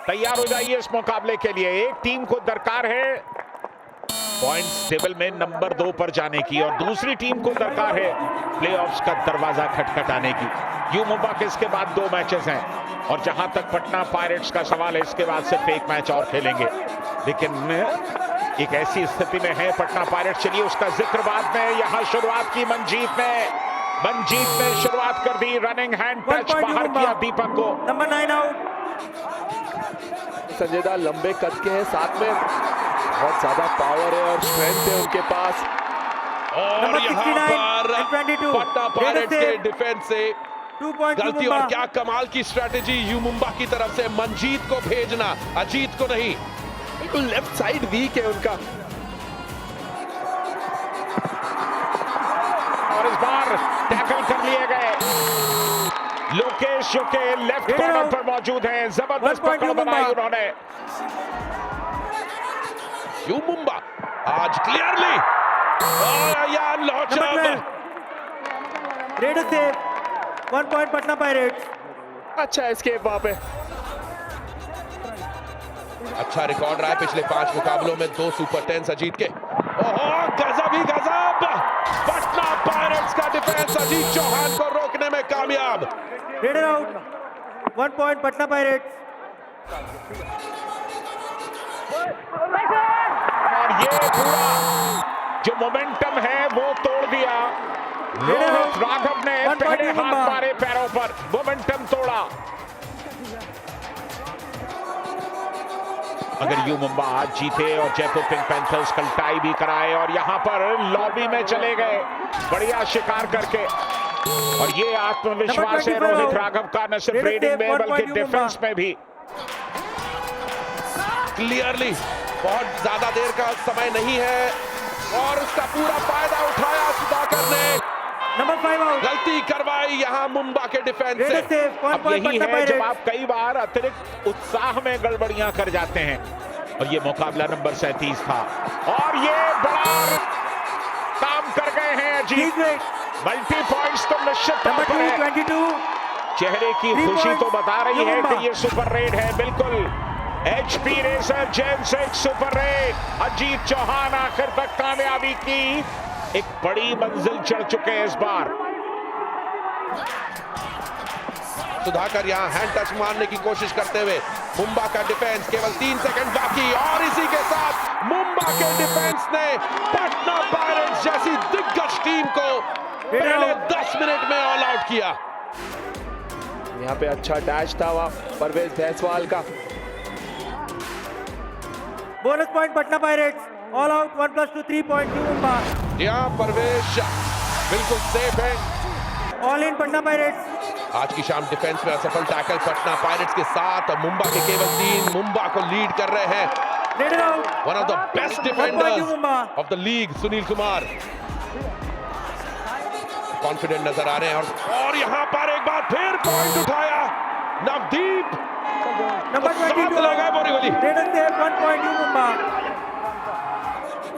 तैयार हो जाइए इस मुकाबले के लिए। एक टीम को दरकार है पॉइंट्स टेबल में नंबर 2 पर जाने की और दूसरी टीम को दरकार है प्लेऑफ्स का दरवाजा खटखटाने की। यू मुंबा के इसके बाद 2 मैचेस हैं और जहां तक पटना पायरेट्स का सवाल है इसके बाद सिर्फ एक मैच और खेलेंगे। लेकिन एक ऐसी स्थिति में है पटना पायरेट्स, चलिए उसका जिक्र बाद में। यहां शुरुआत की मंजीत ने शुरुआत कर दी, रनिंग हैंड टच बाहर किया दीपक को। Number 9 out. संजय दा लंबे कद के हैं, साथ में बहुत ज्यादा पावर है और स्ट्रेंथ है उनके पास। और यहाँ पर पटना पायरेट्स के डिफेंस से गलती और क्या कमाल की स्ट्रेटेजी यू मुंबा की तरफ से, मंजीत को भेजना, अजीत को नहीं। बिल्कुल लेफ्ट साइड वीक है उनका। और इस बार टैकल कर लिए गए। लोकेश जो के लेफ्ट कॉर्नर पर मौजूद हैं, जबरदस्त पकड़ बनाई उन्होंने। यू मुंबा आज क्लियरली रेड से 1 पॉइंट पटना पायरेट्स। अच्छा एस्केप वहां पे। अच्छा रिकॉर्ड रहा है पिछले 5 मुकाबलों में, 2 सुपर 10 अजीत के। ओहो गजब ही गजब, पटना पायरेट्स का डिफेंस अजीत चौहान को रोकने में कामयाब। Red out, 1 point Patna pirates. और ये पूरा जो मोमेंटम है वो तोड़ दिया। रोहित राघव ने पहले हाथ मारे पैरों पर, मोमेंटम तोड़ा। अगर यू मुंबा आज जीते और जयपुर पिंक पैंथर्स कल टाई भी कराए और यहां पर लॉबी में चले गए बढ़िया शिकार करके, और ये आत्मविश्वास है रोहित राघव का न सिर्फ रेडिंग में बल्कि डिफेंस में भी। क्लियरली बहुत ज्यादा देर का समय नहीं है और उसका पूरा फायदा उठाया सुधाकर ने। Number 5 out. गलती करवाई यहां मुंबा के डिफेंस से। अब यही है जब आप कई बार अतिरिक्त उत्साह में गड़बड़ियां कर जाते हैं, और ये मुकाबला नंबर 37 था और ये बड़ा काम कर गए हैं अजीत। मल्टी पॉइंट्स तो निश्चित तौर पर है। 22 चेहरे की खुशी तो बता रही है कि ये सुपर रेड है। बिल्कुल HP रेसर जेन 6 सुपर रेड। अजीत चौहान आखिर तक कामयाबी की एक बड़ी मंजिल चढ़ चुके हैं इस बार। सुधाकर यहां हैंड टच मारने की कोशिश करते हुए, मुंबा का डिफेंस केवल 3 सेकंड बाकी और इसी के साथ मुंबा के डिफेंस ने पटना पायरेट्स जैसी दिग्गज टीम को पहले 10 मिनट में ऑल आउट किया। यहाँ पे अच्छा डैश था वहां परवेज भैंसवाल का। Bonus point Patna pirates. All out 1+2 3 point U Mumba. यहाँ परवेश बिल्कुल सेफ है। All in Patna pirates. आज की शाम डिफेंस में असफल टैकल पटना पायरेट्स के साथ, और मुंबा के केवल 3 मुंबा को लीड कर रहे हैं। One of the best defenders of the league Sunil Kumar confident नजर आ रहे हैं। और यहां पर एक बार फिर पॉइंट उठाया नवदीप। नंबर 22 लगा बोरीवली। 1 point U Mumba.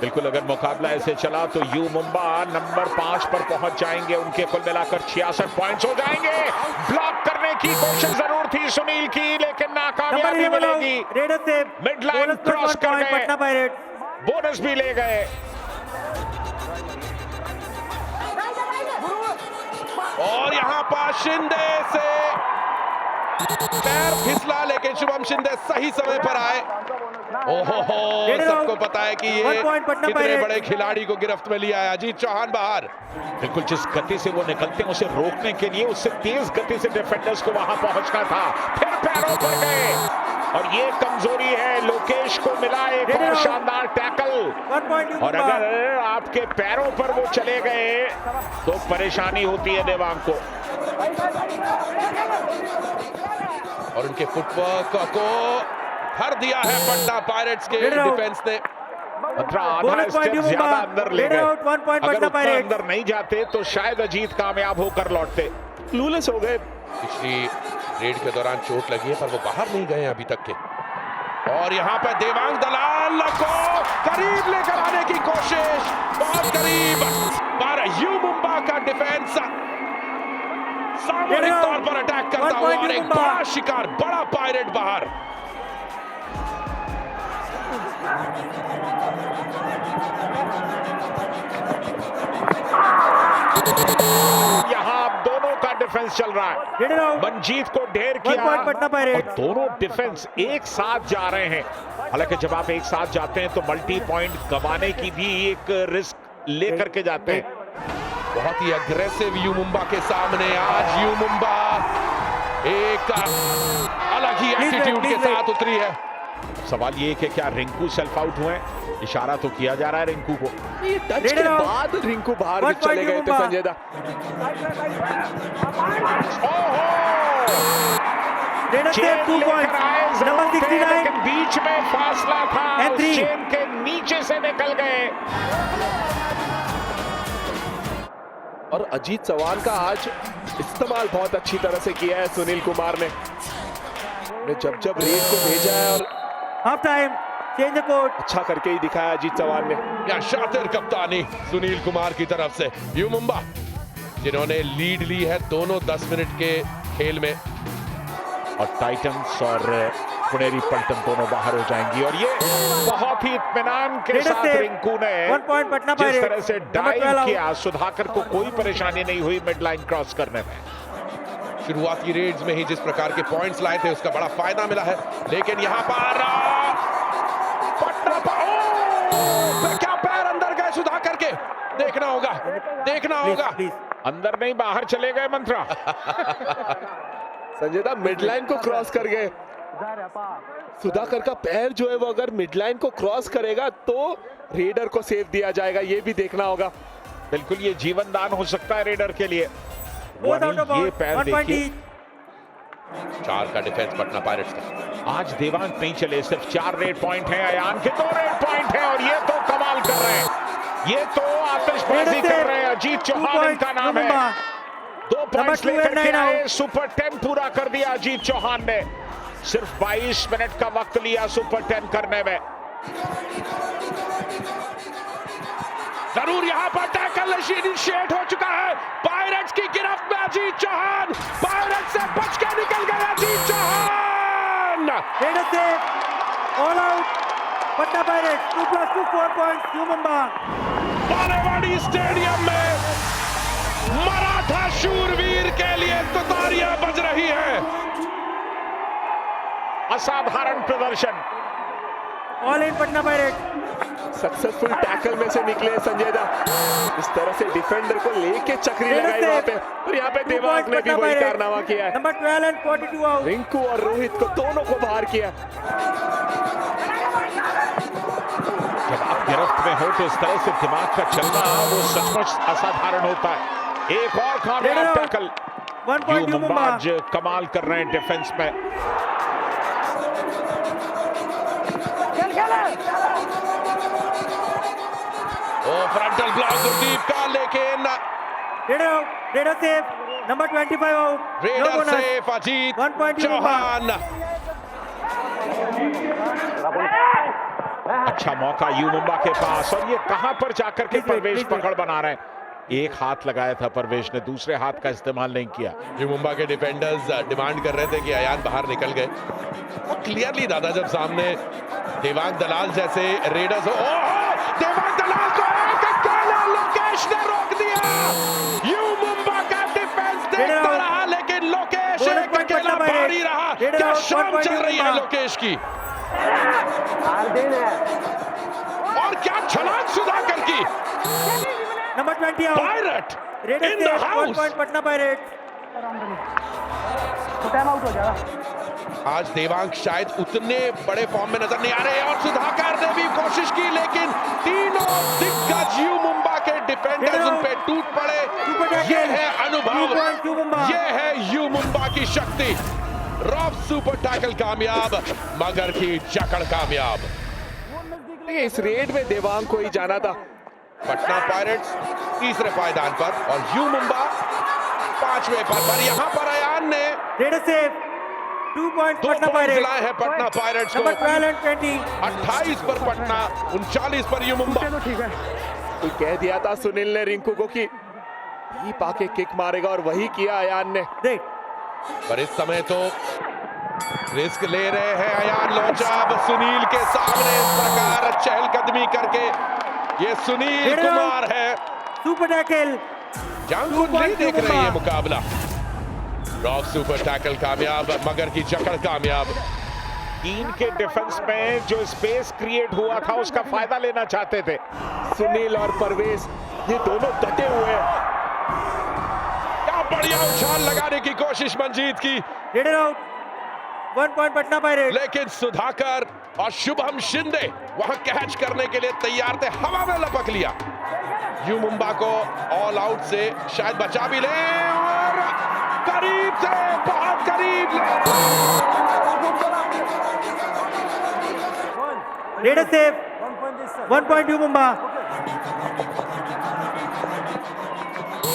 बिल्कुल अगर मुकाबला ऐसे चला तो यू मुंबा नंबर 5 पर पहुंच जाएंगे। उनके कुल मिलाकर 66 पॉइंट्स हो जाएंगे। ब्लॉक करने की कोशिश जरूर थी सुनील की, लेकिन नाकामयाबी मिलेगी। मिड लाइन क्रॉस कर गए, पटना पायरेट्स। बोनस भी ले गए। और यहां पर शिंदे से पैर फिसला, लेकिन शुभम शिंदे सही समय पर आए। ओहो सबको पता है कि ये कितने बड़े खिलाड़ी को गिरफ्त में लिया है। अजीत चौहान बाहर। बिल्कुल जिस गति से वो निकलते हैं उसे रोकने के लिए उससे तेज गति से डिफेंडर्स को वहां पहुंचना था, फिर पैरों पर गए और ये कमजोरी है। लोकेश को मिला एक और शानदार टैकल, और अगर आपके पैरों पर वो चले गए तो परेशानी होती है देवांग को। और उनके फुटवर्क को भर दिया है पटना पायरेट्स के डिफेंस ने। आधा स्टेप ज्यादा अंदर ले गए। अगर उतना अंदर नहीं जाते तो शायद अजीत कामयाब होकर लौटते। क्लूलेस हो गए। पिछली रेड के दौरान चोट लगी है पर वो बाहर नहीं गए अभी तक के। और यहाँ पर देवांग दलाल को करीब लेकर आने की कोशिश, बहुत करीब, पर यू मुंबा का डिफेंस सामूहिक तौर पर अटैक करता हुआ और एक बड़ा शिकार, बड़ा पायरेट बाहर। डिफेंस चल रहा Get it है। out. मंजीत को ढेर 1 किया point पटना और पायरेट्स। दोनों डिफेंस एक साथ जा रहे हैं। हालांकि जब आप एक साथ जाते हैं तो मल्टी पॉइंट गंवाने की भी एक रिस्क लेकर के जाते हैं। बहुत ही अग्रेसिव यू मुंबा के सामने आज यू मुंबा एक अलग ही एटीट्यूड के साथ उतरी है। सवाल ये कि क्या रिंकू सेल्फ आउट हुए? इशारा तो किया जा रहा है रिंकू को। ये टच के बाद रिंकू बाहर भी चले गए थे संजय दा। Chain 2 points. Number 69. लेकिन बीच में फासला था, And 3. चेन के नीचे से निकल गए। और अजीत चौहान का आज इस्तेमाल बहुत अच्छी तरह से किया है सुनील कुमार ने। जब जब रेड को भेजा है और Half time. Change the court. अच्छा करके ही दिखाया अजीत चौहान ने। या शातिर कप्तानी सुनील कुमार की तरफ से यू मुंबा जिन्होंने लीड ली है दोनों 10 मिनट के खेल में। और टाइटंस और पुनेरी पल्टन दोनों बाहर हो जाएंगी और ये बहुत ही इत्मीनान के Let us साथ say, रिंकू ने 1 point पटना जिस Pirates. तरह से Number डाइव 12 out. किया, सुधाकर को कोई परेशानी नहीं हुई मिड लाइन क्रॉस करने में। शुरुआती रेड्स में ही जिस प्रकार के पॉइंट्स लाए थे उसका बड़ा फायदा मिला है, लेकिन यहां पर पटना क्या पैर अंदर गए सुधाकर के। देखना होगा Please, please. अंदर नहीं बाहर चले गए मंत्रा। संजय दा मिड लाइन को क्रॉस कर गए। सुधाकर का पैर जो है वो अगर मिड लाइन को क्रॉस करेगा तो रेडर को सेव दिया जाएगा, ये भी देखना होगा। बिल्कुल ये जीवन दान हो सकता है रेडर के लिए। Both out of ये bounds. पैर 1 point देखिए, each. 4 का डिफेंस पटना पायरेट्स का। आज देवांग नहीं चले, सिर्फ 4 रेड पॉइंट हैं, अयान के 2 रेड पॉइंट हैं और ये तो कमाल कर रहे हैं, ये तो आतिशबाजी कर रहे हैं। अजीत चौहान इनका नाम है। 2 पॉइंट्स Number 2 लेकर and के 9 आए, out. सुपर 10 पूरा कर दिया अजीत चौहान ने। सिर्फ 22 मिनट का वक्त लिया सुपर 10 करने में। जरूर यहां पर टैकल इनिशिएट हो चुका है। पायरेट्स की गिरफ्त में अजीत चौहान, पायरेट्स से बच के निकल गया Ajit Chauhan. Let us say, all out. Patna Pirates. 2 plus 2, 4 points. You Mumba. Balewadi stadium में मराठा शूरवीर के लिए तुतारियां बज रही है। असाधारण प्रदर्शन। All in Patna Pirates. Successful tackle में से निकले संजय दा। इस तरह से डिफेंडर को लेके चक्री Let us लगाई say, वहां पे और यहाँ पे 2 देवांग points ने भी Patna वही Pirates. कारनामा किया है। Number 12 and 42 out. रिंकू और रोहित को दोनों को बाहर किया। जब आप गिरफ्त में हो तो इस तरह से दिमाग का चलना वो सचमुच असाधारण होता है। एक और कामयाब tackle. 1 point you you Mumba Mumba. आज कमाल कर रहे हैं डिफेंस में। फ्रंटल ब्लॉक गुरदीप का, लेकिन Raider safe. Number 25 out. No raider bonus. Safe Ajit 1 point U Mumba. Chauhan. अच्छा मौका यू मुंबा के पास और ये कहां पर जाकर के Please wait, Parvesh please wait. पकड़ बना रहे हैं। एक हाथ लगाया था परवेश ने, दूसरे हाथ का इस्तेमाल नहीं किया। यू मुंबा के डिफेंडर्स डिमांड कर रहे थे कि अयान बाहर निकल गए और क्लियरली दादा जब सामने देवांग दलाल जैसे रेडर्स हो, देवांग दलाल को एक अकेला लोकेश ने रोक दिया। यू मुंबा का डिफेंस देखता रहा, लेकिन लोकेश bonus एक point अकेला पटना पायरेट्स. भारी रहा। Raider क्या out, 1 शाम point चल यू रही है मुंबा. लोकेश की, और क्या छलांग सुधाकर की। Number 20 out. Pirate Raider in the safe. 1 house. point Patna Pirates. आज देवांग शायद उतने बड़े फॉर्म में नजर नहीं आ रहे और सुधाकर ने भी कोशिश की, लेकिन तीनों दिग्गज यू मुंबा के डिफेंडर्स उन पे टूट पड़े। ये है अनुभव, 2 point यू मुंबा. ये है यू मुंबा की शक्ति। रॉफ सुपर टैकल कामयाब, मगर की जकड़ कामयाब। इस रेड में देवांग को ही जाना था। पटना पायरेट्स तीसरे पायदान पर और यू मुंबा 5वें पर यहाँ पर अयान ने Raider safe. 2 points 2 Patna point Pirates. दिलाए हैं पटना पायरेट्स Number को। 12 and 20. 28 पर पटना, 39 पर यू मुंबा। तो कह दिया था सुनील ने रिंकू को कि ही पाके किक मारेगा और वही किया अयान ने। Great. पर इस समय तो रिस्क ले रहे हैं अयान लोचाब सुनील के सामने इस प्रकार चहलकदमी करके। ये सुनील कुमार है, Super tackle. जांग कुंडली देख रहे हैं ये मुकाबला। रॉक सुपर टैकल कामयाब, मगर की जकड़ कामयाब। टीम के डिफेंस में जो स्पेस क्रिएट हुआ था उसका फायदा लेना चाहते थे। सुनील और परवेज ये दोनों डटे हुए हैं। क्या बढ़िया उछाल लगाने की कोशिश मंजीत की, raider out, 1 point Patna pirates. लेकिन सुधाकर और शुभम शिंदे वहां कैच करने के लिए तैयार थे, हवा में लपक लिया। यू मुंबा को ऑल आउट से शायद बचा भी ले, और करीब से, बहुत करीब। Raider save, 1 point U Mumba.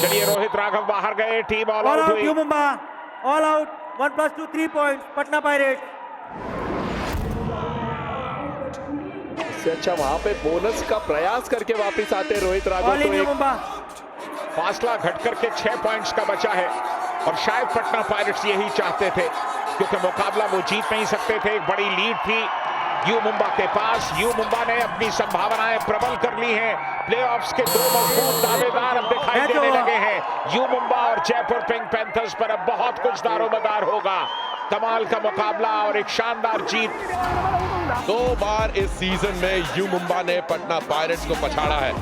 चलिए रोहित राघव बाहर गए, team all all out out हुई। U Mumba, all out, 1+2 3 points Patna Pirates. इससे अच्छा वहां पे बोनस का प्रयास करके वापस आते रोहित राघव। ऑल इन तो यू एक मुंबा। फासला घट करके 6 पॉइंट्स का बचा है और शायद पटना पायरेट्स यही चाहते थे, क्योंकि मुकाबला वो जीत नहीं सकते थे। एक बड़ी लीड थी यू मुंबा के पास। यू मुंबा ने अपनी संभावनाएं प्रबल कर ली हैं। प्लेऑफ्स के 2 मजबूत दावेदार अब दिखाई देने लगे हैं। यू मुंबा और जयपुर पिंक पैंथर्स पर अब बहुत कुछ दारोमदार होगा। कमाल का मुकाबला और एक शानदार जीत। 2 बार इस सीजन में यू मुंबा ने पटना पायरेट्स को पछाड़ा है।